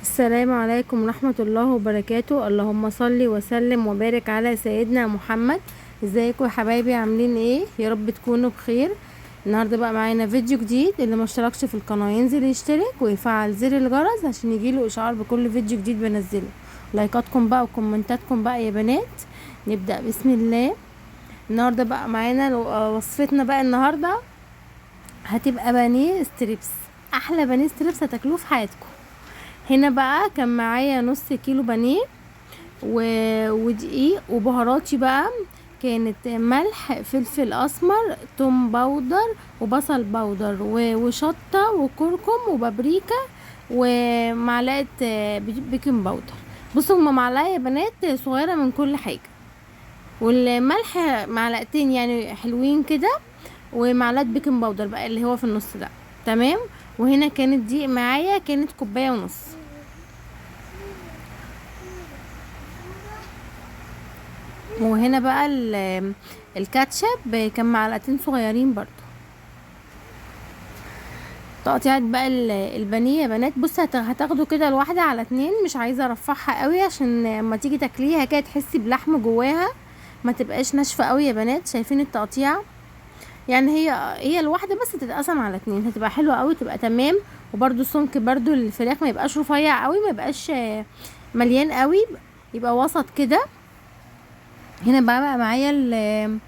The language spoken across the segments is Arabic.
السلام عليكم ورحمة الله وبركاته. اللهم صل وسلم وبارك على سيدنا محمد. ازيكم يا حبايبي؟ عاملين ايه؟ يا رب تكونوا بخير. النهارده بقى معانا فيديو جديد. اللي ما اشتركش في القناة ينزل يشترك ويفعل زر الجرس عشان يجيله اشعار بكل فيديو جديد بنزله. لايكاتكم بقى وكومنتاتكم بقى يا بنات. نبدأ بسم الله. النهارده بقى معانا وصفتنا بقى النهارده هتبقى بانيه ستريبس. احلى بانيه ستريبس هتاكلوه في حياتكم. هنا بقى كان معايا نص كيلو بانيه ودقيق وبهاراتي بقى كانت ملح، فلفل اسمر، توم باودر، وبصل باودر، وشطة وكركم وبابريكا، ومعلقة بيكنج باودر. بصوا هما معلقة يا بنات صغيرة من كل حاجة، والملح معلقتين يعني حلوين كده، ومعلقة بيكنج باودر بقى اللي هو في النص ده. تمام. وهنا كانت دي معايا كانت كوباية ونص. وهنا بقى الكاتشب كان معلقتين صغيرين برضو. تقطيعات بقى البانيه يا بنات. بص هتاخدوا كده الواحدة على 2. مش عايزة ارفعها قوي عشان اما تيجي تاكليها كده تحسي بلحم جواها، ما تبقاش ناشفة قوي يا بنات. شايفين التقطيع؟ يعني هي الواحدة بس تتقسم على 2 هتبقى حلوة قوي، تبقى تمام. وبرضو السمك برضو الفراخ ما يبقاش رفيع قوي، ما يبقاش مليان قوي، يبقى وسط كده. هنا بقى معايا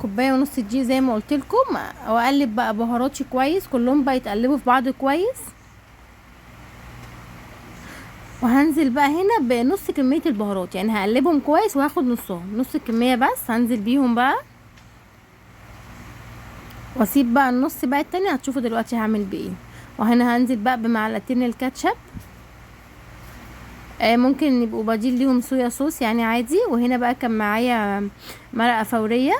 كوبايه ونص دي زي ما قلت لكم. واقلب بقى بهاراتي كويس، كلهم بقى يتقلبوا في بعض كويس. وهنزل بقى هنا بنص كميه البهارات، يعني هقلبهم كويس وهاخد نص الكميه بس هنزل بيهم بقى، واسيب بقى النص بقى التاني هتشوفوا دلوقتي هعمل بايه. وهنا هنزل بقى بمعلقتين الكاتشب. ممكن يبقوا بديل ليهم صويا صوص يعني عادي. وهنا بقى كان معايا مرقه فوريه.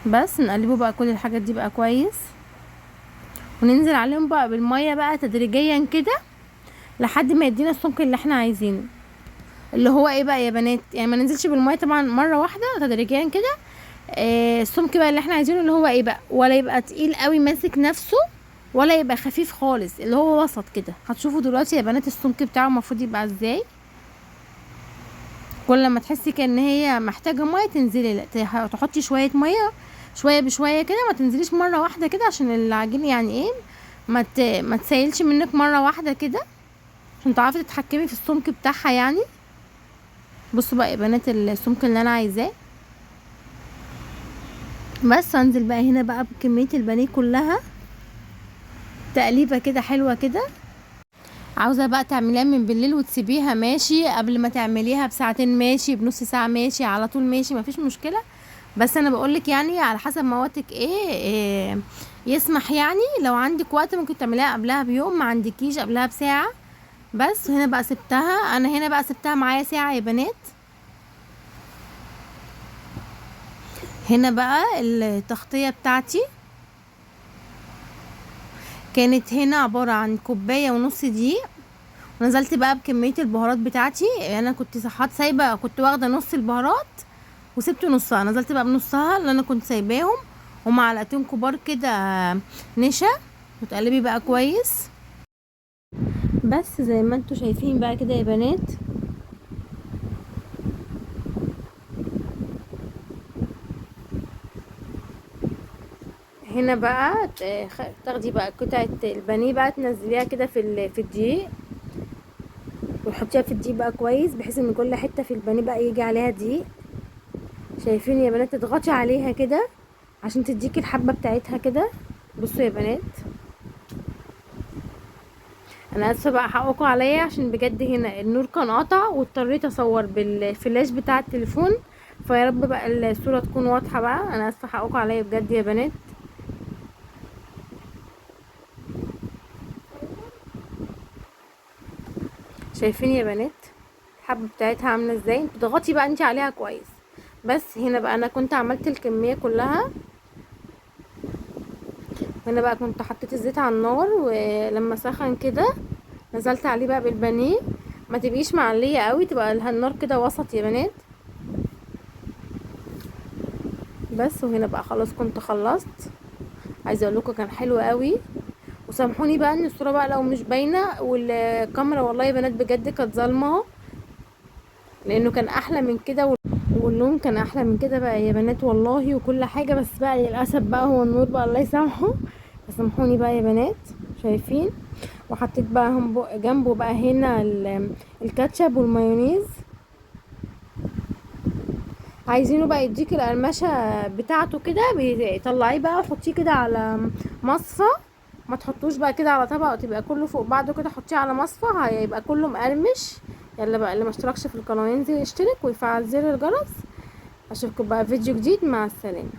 بس نقلبه بقى كل الحاجات دي بقى كويس، وننزل عليهم بقى بالميه بقى تدريجيا كده لحد ما يدينا السمك اللي احنا عايزينه، اللي هو ايه بقى يا بنات. يعني ما ننزلش بالميه طبعا مره واحده، تدريجيا كده. السمك بقى اللي احنا عايزينه اللي هو ايه بقى، ولا يبقى تقيل قوي ماسك نفسه، ولا يبقى خفيف خالص، اللي هو وسط كده. هتشوفوا دلوقتي يا بنات السمك بتاعه المفروض يبقى ازاي. كل ما تحسي كأن هي محتاجه ميه تنزلي، لا تحطي شويه ميه شويه بشويه كده، ما تنزليش مره واحده كده عشان العجين يعني ايه ما تسيلش منك مره واحده كده، عشان تعرفي تتحكمي في السمك بتاعها يعني. بصوا بقى يا بنات السمك اللي انا عايزاه. بس هنزل بقى هنا بقى بكميه البانيه كلها تقليبه كده حلوه كده. عاوزه بقى تعمليها من بالليل وتسيبيها ماشي، قبل ما تعمليها بساعتين ماشي، بنص ساعه ماشي، على طول ماشي، مفيش مشكله. بس انا بقولك يعني على حسب ما وقتك إيه يسمح. يعني لو عندك وقت ممكن تعمليها قبلها بيوم، ما عندكيش قبلها بساعه. بس هنا بقى سبتها، انا هنا بقى سبتها معايا ساعه يا بنات. هنا بقى التغطيه بتاعتي كانت هنا عباره عن كوبايه ونص دقيق. ونزلت بقى بكميه البهارات بتاعتي. انا كنت صحات سايبه، كنت واخده نص البهارات وسبت نصها، نزلت بقى بنصها اللي انا كنت سايباهم، ومعلقتين كبار كده نشا. وتقلبي بقى كويس. بس زي ما انتوا شايفين بقى كده يا بنات. هنا بقى تاخدي بقى قطعه البانيه بقى تنزليها كده في الدقيق، وتحطيها في الدقيق بقى كويس بحيث ان كل حته في البانيه بقى يجي عليها دقيق. شايفين يا بنات؟ تضغطي عليها كده عشان تديكي الحبه بتاعتها كده. بصوا يا بنات، انا اسفه بقى حقكم عليا عشان بجد هنا النور كان قطع واضطريت اصور بالفلاش بتاع التليفون. فيا رب بقى الصوره تكون واضحه بقى. انا اسفه حقكم عليا بجد يا بنات. شايفين يا بنات الحبه بتاعتها عامله ازاي؟ تضغطي بقى انت عليها كويس. بس هنا بقى انا كنت عملت الكميه كلها. هنا بقى كنت حطيت الزيت على النار، ولما سخن كده نزلت عليه بقى بالبانيه. ما تبقيش معليه قوي، تبقى النار كده وسط يا بنات. بس وهنا بقى خلاص كنت خلصت. عايزه اقول لكم كان حلو قوي. وسامحوني بقى ان الصوره بقى لو مش باينه، والكاميرا والله يا بنات بجد كانت ظالمه، لانه كان احلى من كده واللون كان احلى من كده بقى يا بنات والله، وكل حاجه. بس بقى للاسف بقى هو النور بقى الله يسامحه، فسامحوني بقى يا بنات. شايفين؟ وحطيت بقى جنبه بقى هنا الكاتشب والمايونيز. عايزينه بقى يديك القرمشه بتاعته كده، طلعيه بقى وحطيه كده على مصفى، ما تحطوش بقى كده على طبق وتبقى كله فوق بعضه كده، حطيه على مصفى هيبقى كله مقرمش. يلا بقى اللي ما اشتركش في القناه ينزل يشترك ويفعل زر الجرس. اشوفكم بقى فيديو جديد، مع السلامه.